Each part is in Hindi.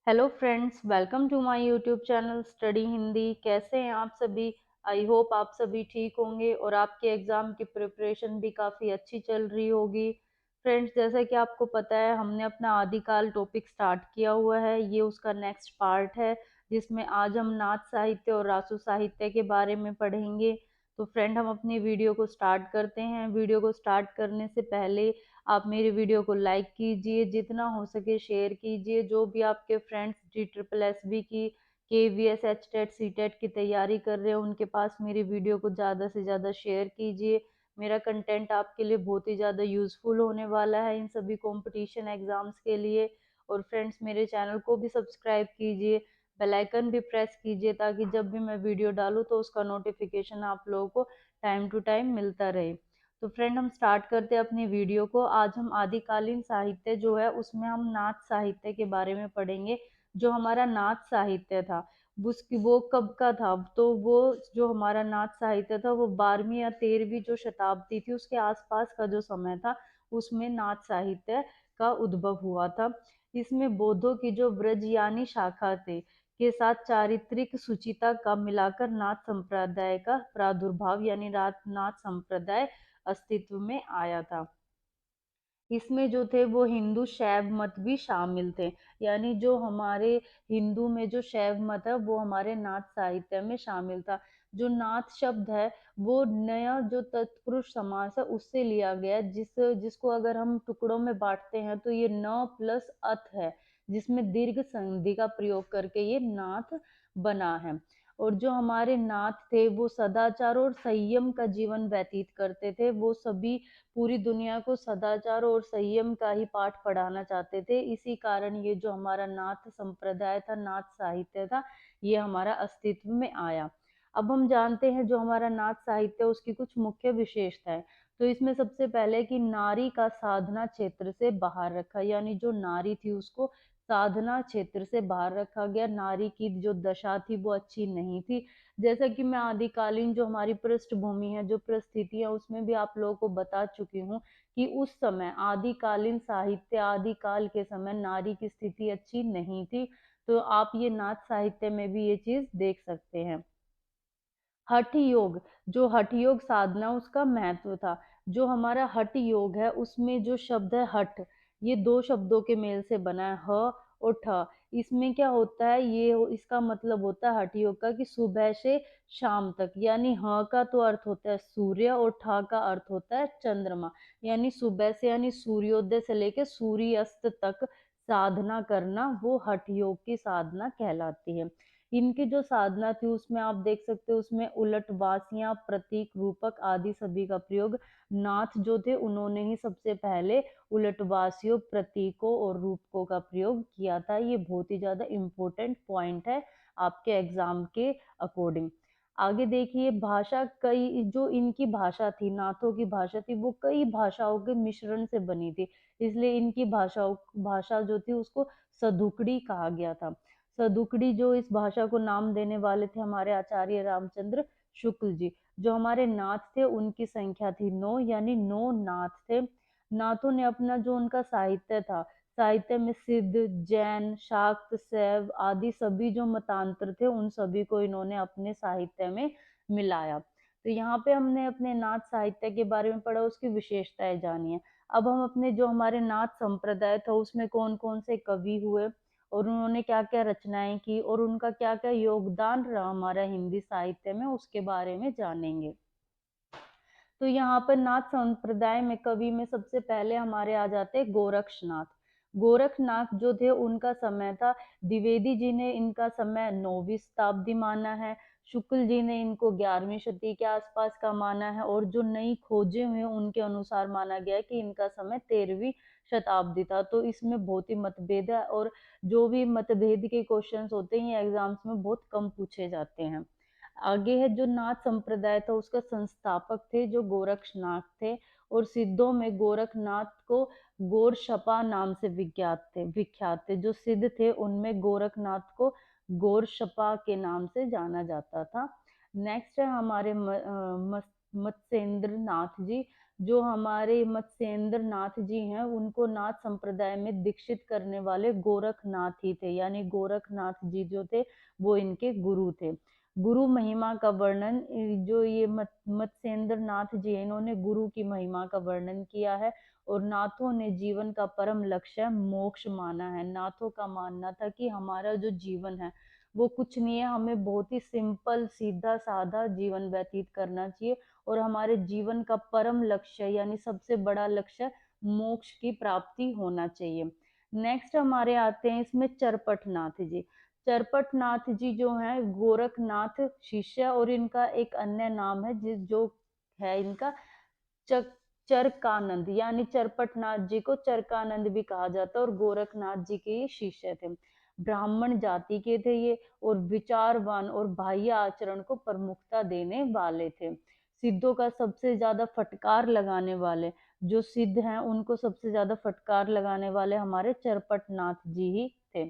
Hello friends, welcome to my YouTube channel study Hindi. कैसे हैं आप सभी? आई होप आप सभी ठीक होंगे और आपके एग्ज़ाम की प्रिपरेशन भी काफ़ी अच्छी चल रही होगी। फ्रेंड्स, जैसा कि आपको पता है, हमने अपना आदिकाल टॉपिक स्टार्ट किया हुआ है। ये उसका नेक्स्ट पार्ट है, जिसमें आज हम नाथ साहित्य और रासु साहित्य के बारे में पढ़ेंगे। तो फ्रेंड, हम अपनी वीडियो को स्टार्ट करते हैं। वीडियो को स्टार्ट करने से पहले आप मेरी वीडियो को लाइक कीजिए, जितना हो सके शेयर कीजिए। जो भी आपके फ्रेंड्स GSSB की, KVS, HTET, CTET की तैयारी कर रहे हैं, उनके पास मेरी वीडियो को ज़्यादा से ज़्यादा शेयर कीजिए। मेरा कंटेंट आपके लिए बहुत ही ज़्यादा यूज़फुल होने वाला है इन सभी कॉम्पिटिशन एग्ज़ाम्स के लिए। और फ्रेंड्स, मेरे चैनल को भी सब्सक्राइब कीजिए, बेल आइकन भी प्रेस कीजिए, ताकि जब भी मैं वीडियो डालूँ तो उसका नोटिफिकेशन आप लोगों को टाइम टू टाइम मिलता रहे। तो फ्रेंड, हम स्टार्ट करते हैं अपनी वीडियो को। आज हम आदिकालीन साहित्य जो है, उसमें हम नाथ साहित्य के बारे में पढ़ेंगे। जो हमारा नाथ साहित्य था, उसकी वो कब का था? तो वो जो हमारा नाथ साहित्य था, वो 12वीं या 13वीं जो शताब्दी थी, उसके आसपास का जो समय था, उसमें नाथ साहित्य का उद्भव हुआ था। इसमें बौद्धों की जो ब्रजयानी शाखा थे के साथ चारित्रिक सुचिता का मिलाकर नाथ संप्रदाय का प्रादुर्भाव यानी नाथ संप्रदाय अस्तित्व में आया था। इसमें जो थे वो हिंदू शैव मत भी शामिल थे। यानी जो हमारे हिंदू में जो शैव मत है, वो हमारे नाथ साहित्य में शामिल था। जो नाथ शब्द है, वो नया जो तत्पुरुष समास है, उससे लिया गया, जिसको अगर हम टुकड़ों में बांटते हैं तो ये न प्लस अथ है, जिसमें दीर्घ संधि का प्रयोग करके ये नाथ बना है। और जो हमारे नाथ थे, वो सदाचार और संयम का जीवन व्यतीत करते थे। वो सभी पूरी दुनिया को सदाचार और संयम का ही पाठ पढ़ाना चाहते थे। इसी कारण ये जो हमारा नाथ संप्रदाय था, नाथ साहित्य था, ये हमारा अस्तित्व में आया। अब हम जानते हैं जो हमारा नाथ साहित्य, उसकी कुछ मुख्य विशेषताएं। तो इसमें सबसे पहले कि नारी का साधना क्षेत्र से बाहर रखा, यानी जो नारी थी उसको साधना क्षेत्र से बाहर रखा गया। नारी की जो दशा थी वो अच्छी नहीं थी। जैसा कि मैं आदिकालीन जो हमारी पृष्ठभूमि है, जो परिस्थिति है, उसमें भी आप लोगों को बता चुकी हूँ कि उस समय आदिकालीन साहित्य, आदिकाल के समय नारी की स्थिति अच्छी नहीं थी। तो आप ये नाथ साहित्य में भी ये चीज देख सकते हैं। हठ योग, जो हठ योग साधना, उसका महत्व था। जो हमारा हठ योग है, उसमें जो शब्द है हठ, ये दो शब्दों के मेल से बना है, ह और ठ। इसमें क्या होता है, इसका मतलब होता है हठ योग का कि सुबह से शाम तक, यानी ह का तो अर्थ होता है सूर्य और ठ का अर्थ होता है चंद्रमा। यानी सुबह से, यानी सूर्योदय से लेकर सूर्यास्त तक साधना करना, वो हठ योग की साधना कहलाती है। इनकी जो साधना थी, उसमें आप देख सकते हो, उसमें उलट वासियां, प्रतीक, रूपक आदि सभी का प्रयोग, नाथ जो थे उन्होंने ही सबसे पहले उलटवासियों, प्रतीकों और रूपकों का प्रयोग किया था। ये बहुत ही ज्यादा इम्पोर्टेंट पॉइंट है आपके एग्जाम के अकॉर्डिंग। आगे देखिए, भाषा, कई जो इनकी भाषा थी, नाथों की भाषा थी, वो कई भाषाओं के मिश्रण से बनी थी। इसलिए इनकी भाषा जो थी, उसको सदुकड़ी कहा गया था। सदुकड़ी, जो इस भाषा को नाम देने वाले थे हमारे आचार्य रामचंद्र शुक्ल जी। जो हमारे नाथ थे, उनकी संख्या थी 9, यानी 9 नाथ थे। नाथों ने अपना जो उनका साहित्य था, साहित्य में सिद्ध, जैन, शाक्त, शैव आदि सभी जो मतांतर थे, उन सभी को इन्होंने अपने साहित्य में मिलाया। तो यहाँ पे हमने अपने नाथ साहित्य के बारे में पढ़ा, उसकी विशेषताएं जानी है। अब हम अपने जो हमारे नाथ संप्रदाय था, उसमें कौन कौन से कवि हुए और उन्होंने क्या क्या रचनाएं की और उनका क्या क्या योगदान रहा हमारा हिंदी साहित्य में, उसके बारे में जानेंगे। तो यहाँ पर नाथ संप्रदाय में कवि में सबसे पहले हमारे आ जाते हैं गोरक्षनाथ। गोरखनाथ जो थे, उनका समय था, द्विवेदी जी ने इनका समय 9वीं शताब्दी माना है, शुक्ल जी ने इनको 11वीं शती के आसपास का माना है, और जो नई खोजें हुई हैं, उनके अनुसार माना गया है कि इनका समय 13वीं शताब्दी था। तो इसमें बहुत ही मतभेद है, और जो भी मतभेद के क्वेश्चंस होते हैं, ये एग्जाम्स में बहुत कम पूछे जाते हैं। आगे है, जो नाथ संप्रदाय था, उसका संस्थापक थे जो गोरक्षनाथ थे, और सिद्धों में गोरखनाथ को गौरशपा नाम से विख्यात थे। जो सिद्ध थे, उनमें गोरखनाथ को गौरशपा के नाम से जाना जाता था। नेक्स्ट है हमारे मत्स्येंद्र नाथ जी। जो हमारे मत्स्येंद्र नाथ जी हैं, उनको नाथ संप्रदाय में दीक्षित करने वाले गोरखनाथ ही थे, यानी गोरखनाथ जी जो थे वो इनके गुरु थे। गुरु महिमा का वर्णन, जो ये मत्स्येंद्र नाथ जी हैं, इन्होंने गुरु की महिमा का वर्णन किया है। और नाथों ने जीवन का परम लक्ष्य मोक्ष माना है। नाथों का मानना था कि हमारा जो जीवन है वो कुछ नहीं है, हमें बहुत ही सिंपल सीधा साधा जीवन व्यतीत करना चाहिए, और हमारे जीवन का परम लक्ष्य यानी सबसे बड़ा लक्ष्य मोक्ष की प्राप्ति होना चाहिए। नेक्स्ट हमारे आते हैं इसमें चरपटनाथ जी। चरपटनाथ जी जो हैं गोरखनाथ शिष्य, और इनका एक अन्य नाम है जो है इनका चक चरकानंद, यानी चरपटनाथ जी को चरकानंद भी कहा जाता है, और गोरखनाथ जी के ये शिष्य थे। ब्राह्मण जाति के थे ये, और विचारवान और बाह्य आचरण को प्रमुखता देने वाले थे। सिद्धों का सबसे ज्यादा फटकार लगाने वाले, जो सिद्ध हैं उनको सबसे ज्यादा फटकार लगाने वाले हमारे चरपटनाथ जी ही थे।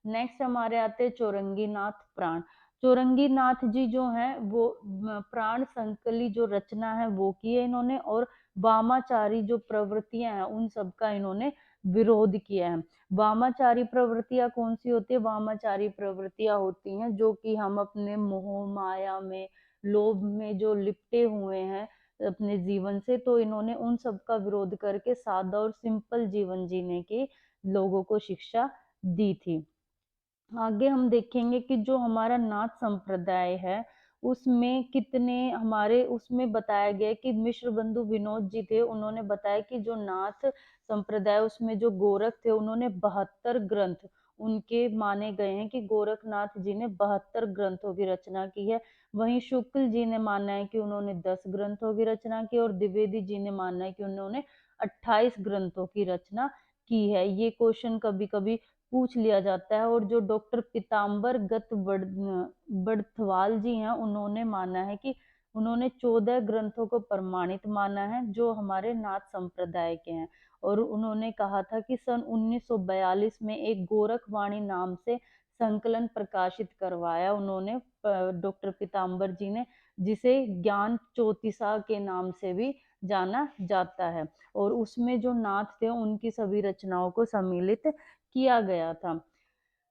नेक्स्ट हमारे आते हैं चौरंगीनाथ प्राण। चौरंगीनाथ जी जो हैं वो प्राण संकली जो रचना है वो की है इन्होंने, और वामाचारी जो प्रवृत्तियां हैं उन सब का इन्होंने विरोध किया है। वामाचारी प्रवृत्तियां कौन सी होती है? वामाचारी प्रवृत्तियां होती हैं जो कि हम अपने मोह माया में, लोभ में जो लिपटे हुए हैं अपने जीवन से, तो इन्होंने उन सब का विरोध करके सादा और सिंपल जीवन जीने की लोगों को शिक्षा दी थी। आगे हम देखेंगे कि जो हमारा नाथ संप्रदाय है उसमें कितने हमारे उसमें बताया गया कि मिश्र बंधु विनोद जी थे, उन्होंने बताया कि जो नाथ संप्रदाय उसमें जो गोरख थे उन्होंने 72 ग्रंथ उनके माने गए हैं कि गोरखनाथ जी ने 72 ग्रंथों की रचना की है। वहीं शुक्ल जी ने माना है कि उन्होंने 10 ग्रंथों की रचना की, और द्विवेदी जी ने माना है कि उन्होंने 28 ग्रंथों की रचना की है। ये क्वेश्चन कभी कभी पूछ लिया जाता है। और जो डॉक्टर पीताम्बर गत बड़थवाल जी हैं उन्होंने माना है कि उन्होंने 14 ग्रंथों को प्रमाणित माना है जो हमारे नाथ संप्रदाय के हैं। और उन्होंने कहा था कि सन 1942 में एक गोरखवाणी नाम से संकलन प्रकाशित करवाया उन्होंने, डॉक्टर पीताम्बर जी ने, जिसे ज्ञान चौतीसा के नाम से भी जाना जाता है। और उसमें जो नाथ थे उनकी सभी रचनाओं को सम्मिलित किया गया था।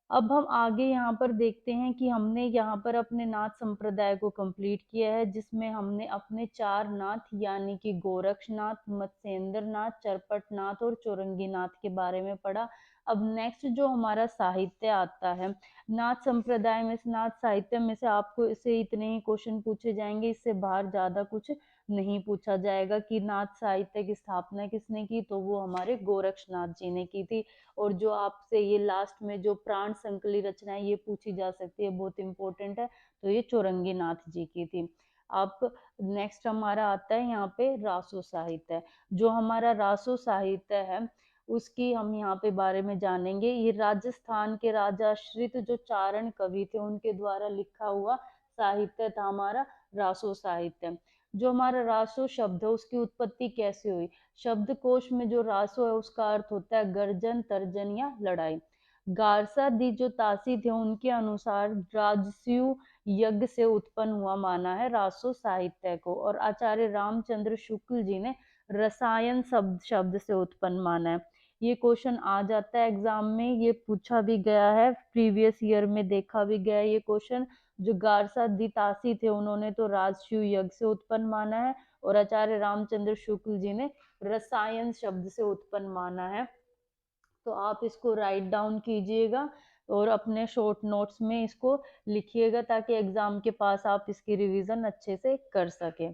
अब हम आगे यहाँ पर देखते हैं कि हमने यहाँ पर अपने नाथ संप्रदाय को कंप्लीट किया है, जिसमें हमने अपने 4 नाथ यानी कि गोरक्षनाथ, मत्स्येंद्र नाथ, चरपटनाथ और चौरंगीनाथ के बारे में पढ़ा। अब नेक्स्ट जो हमारा साहित्य आता है नाथ संप्रदाय में से, नाथ साहित्य में से आपको इसे इतने ही क्वेश्चन पूछे जाएंगे, इससे बाहर ज्यादा कुछ नहीं पूछा जाएगा कि नाथ साहित्य की स्थापना किसने की, तो वो हमारे गोरक्षनाथ जी ने की थी। और जो आपसे ये लास्ट में जो प्राण संकली रचना है ये पूछी जा सकती है, बहुत इंपॉर्टेंट है, तो ये चौरंगीनाथ जी की थी। आप नेक्स्ट हमारा आता है यहाँ पे रासो साहित्य। जो हमारा रासो साहित्य है उसकी हम यहाँ पे बारे में जानेंगे। ये राजस्थान के राजाश्रित जो चारण कवि थे उनके द्वारा लिखा हुआ साहित्य था हमारा रासो साहित्य। जो हमारा रासो शब्द है उसकी उत्पत्ति कैसे हुई? शब्दकोश में जो रासो है उसका अर्थ होता है गर्जन, तर्जन या लड़ाई। गारसा दी जो तासी थे उनके अनुसार राजस्यु यज्ञ से उत्पन्न हुआ माना है रासो साहित्य को। और आचार्य रामचंद्र शुक्ल जी ने रसायन शब्द शब्द से उत्पन्न माना है। ये क्वेश्चन आ जाता है एग्जाम में, ये पूछा भी गया है, प्रीवियस ईयर में देखा भी गया है ये क्वेश्चन। जो गारसा दी तासी थे उन्होंने तो राजस्यु यज्ञ से उत्पन्न माना है, और आचार्य रामचंद्र शुक्ल जी ने रसायन शब्द से उत्पन्न माना है। तो आप इसको राइट डाउन कीजिएगा और अपने शॉर्ट नोट्स में इसको लिखिएगा ताकि एग्जाम के पास आप इसकी रिवीजन अच्छे से कर सकें।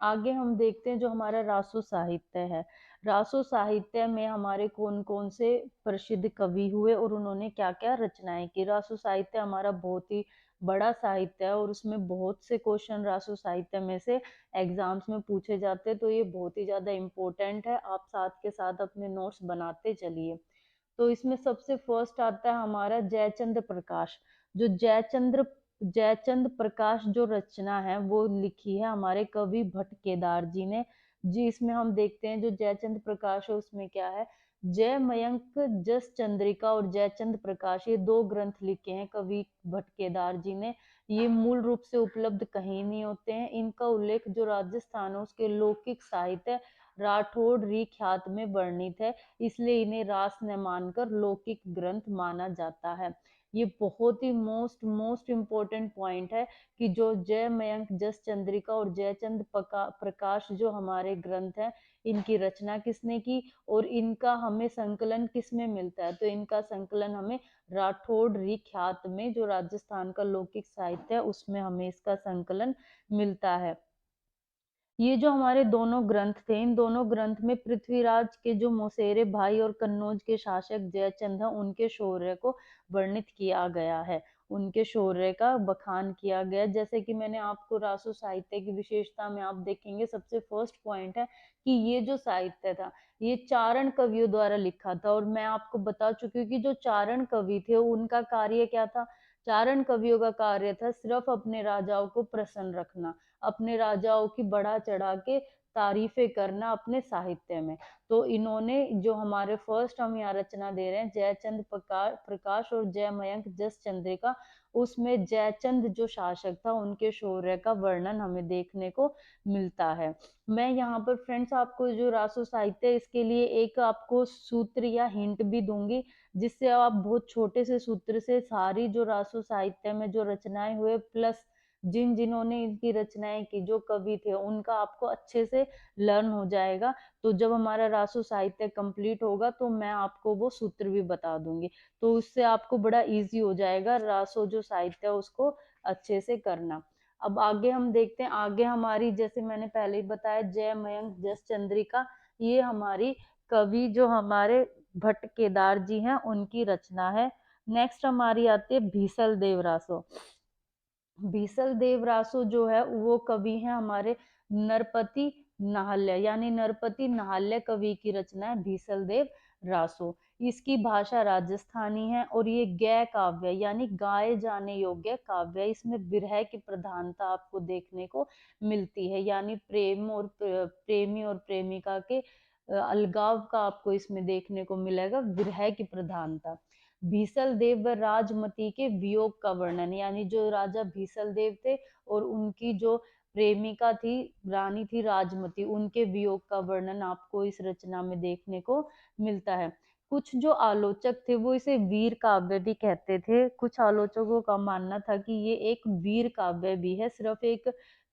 आगे हम देखते हैं जो हमारा रासो साहित्य है। रासो साहित्य में हमारे कौन कौन से प्रसिद्ध कवि हुए और उन्होंने क्या क्या रचनाएं की। रासो साहित्य हमारा बहुत ही बड़ा साहित्य है और उसमें बहुत से क्वेश्चन रासो साहित्य में से एग्जाम्स में पूछे जाते हैं, तो ये बहुत ही ज्यादा इम्पोर्टेंट है। आप साथ के साथ अपने नोट्स बनाते चलिए। तो इसमें सबसे फर्स्ट आता है हमारा जयचंद्र प्रकाश। जो जयचंद्र प्रकाश जो रचना है वो लिखी है हमारे कवि भट्ट केदार जी ने। जी इसमें हम देखते हैं जो जयचंद्र प्रकाश है उसमें क्या है, जय मयंक जस चंद्रिका और जयचंद्र प्रकाश, ये 2 ग्रंथ लिखे हैं कवि भट्ट केदार जी ने। ये मूल रूप से उपलब्ध कहीं नहीं होते हैं। इनका उल्लेख जो राजस्थान है उसके लौकिक साहित्य राठौड़ री ख्यात में वर्णित है, इसलिए इन्हें रास न मानकर लौकिक ग्रंथ माना जाता है। ये बहुत ही मोस्ट मोस्ट इम्पोर्टेंट पॉइंट है कि जो जय मयंक जस चंद्रिका और जयचंद प्रकाश जो हमारे ग्रंथ हैं, इनकी रचना किसने की और इनका हमें संकलन किसमें मिलता है, तो इनका संकलन हमें राठौड़ री ख्यात में, जो राजस्थान का लौकिक साहित्य है, उसमें हमें इसका संकलन मिलता है। ये जो हमारे दोनों ग्रंथ थे, इन दोनों ग्रंथ में पृथ्वीराज के जो मौसेरे भाई और कन्नौज के शासक जयचंद हैं, उनके शौर्य को वर्णित किया गया है, उनके शौर्य का बखान किया गया। जैसे कि मैंने आपको रासो साहित्य की विशेषता में आप देखेंगे, सबसे फर्स्ट पॉइंट है कि ये जो साहित्य था, ये चारण कवियों द्वारा लिखा था, और मैं आपको बता चुकी हूँ कि जो चारण कवि थे उनका कार्य क्या था। चारण कवियों का कार्य था सिर्फ अपने राजाओं को प्रसन्न रखना, अपने राजाओं की बढ़ा चढ़ा के तारीफें करना अपने साहित्य में। तो इन्होंने जो हमारे फर्स्ट हम यहाँ रचना दे रहे हैं, जयचंद प्रकाश और जय मयंक जस चंद्रिका, उसमें जयचंद जो शासक था उनके शौर्य का वर्णन हमें देखने को मिलता है। मैं यहाँ पर फ्रेंड्स आपको जो रासो साहित्य है, इसके लिए एक आपको सूत्र या हिंट भी दूंगी, जिससे आप बहुत छोटे से सूत्र से सारी जो रासो साहित्य में जो रचनाएं हुए, प्लस जिन्होंने इनकी रचनाएं की, जो कवि थे, उनका आपको अच्छे से लर्न हो जाएगा। तो जब हमारा रासो साहित्य कंप्लीट होगा तो मैं आपको वो सूत्र भी बता दूंगी, तो उससे आपको बड़ा इजी हो जाएगा रासो जो साहित्य है उसको अच्छे से करना। अब आगे हम देखते हैं, आगे हमारी जैसे मैंने पहले ही बताया, जय मयंक जस चंद्रिका, ये हमारी कवि जो हमारे भट्ट केदार जी हैं उनकी रचना है। नेक्स्ट हमारी आती है भीसल देव रासो। भीसल देव रासो जो है वो कवि हैं हमारे नरपति नाहल्य, यानी नरपति नाहल्य कवि की रचना है भीसल देव रासो। इसकी भाषा राजस्थानी है और ये गै काव्य यानी गाए जाने योग्य काव्य है। इसमें विरह की प्रधानता आपको देखने को मिलती है, यानी प्रेम और प्रेमी और प्रेमिका के अलगाव का आपको इसमें देखने को मिलेगा, विरह की प्रधानता। भीसल देव व राजमती के वियोग का वर्णन, यानी जो राजा भीसल देव थे और उनकी जो प्रेमिका थी, रानी थी राजमती, उनके वियोग का वर्णन आपको इस रचना में देखने को मिलता है। कुछ जो आलोचक थे वो इसे वीर काव्य भी कहते थे। कुछ आलोचकों का मानना था कि ये एक वीर काव्य भी है, सिर्फ एक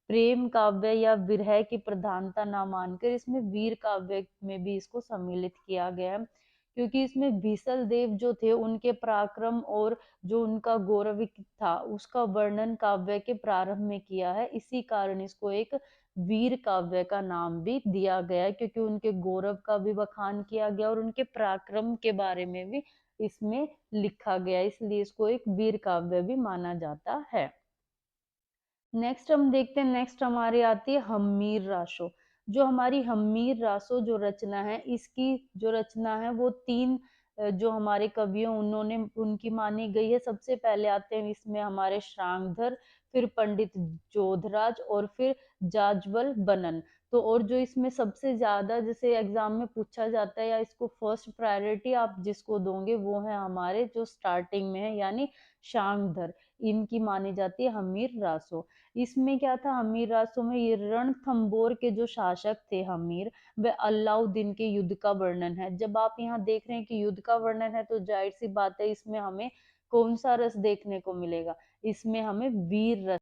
प्रेम काव्य या विरह की प्रधानता ना मानकर इसमें वीर काव्य में भी इसको सम्मिलित किया गया है, क्योंकि इसमें भीसल देव जो थे उनके पराक्रम और जो उनका गौरव था उसका वर्णन काव्य के प्रारंभ में किया है। इसी कारण इसको एक वीर काव्य का नाम भी दिया गया है, क्योंकि उनके गौरव का भी बखान किया गया और उनके पराक्रम के बारे में भी इसमें लिखा गया, इसलिए इसको एक वीर काव्य भी माना जाता है। नेक्स्ट हम देखते हैं, नेक्स्ट हमारी आती है हम्मीर रासो। जो हमारी हम्मीर रासो जो रचना है, इसकी जो रचना है वो तीन जो हमारे कवि हैं उन्होंने उनकी मानी गई है। सबसे पहले आते हैं इसमें हमारे श्रांगधर, फिर पंडित जोधराज और फिर जाज्वल बनन। तो और जो इसमें सबसे ज्यादा जैसे एग्जाम में पूछा जाता है या इसको फर्स्ट प्रायोरिटी आप जिसको दोगे वो है हमारे जो स्टार्टिंग में है, यानी शांगधर, इनकी मानी जाती है हमीर रासो। इसमें क्या था, हमीर रासो में ये रणथंबोर के जो शासक थे हमीर, व अलाउद्दीन के युद्ध का वर्णन है। जब आप यहाँ देख रहे हैं कि युद्ध का वर्णन है तो जाहिर सी बात है इसमें हमें कौन सा रस देखने को मिलेगा, इसमें हमें वीर रस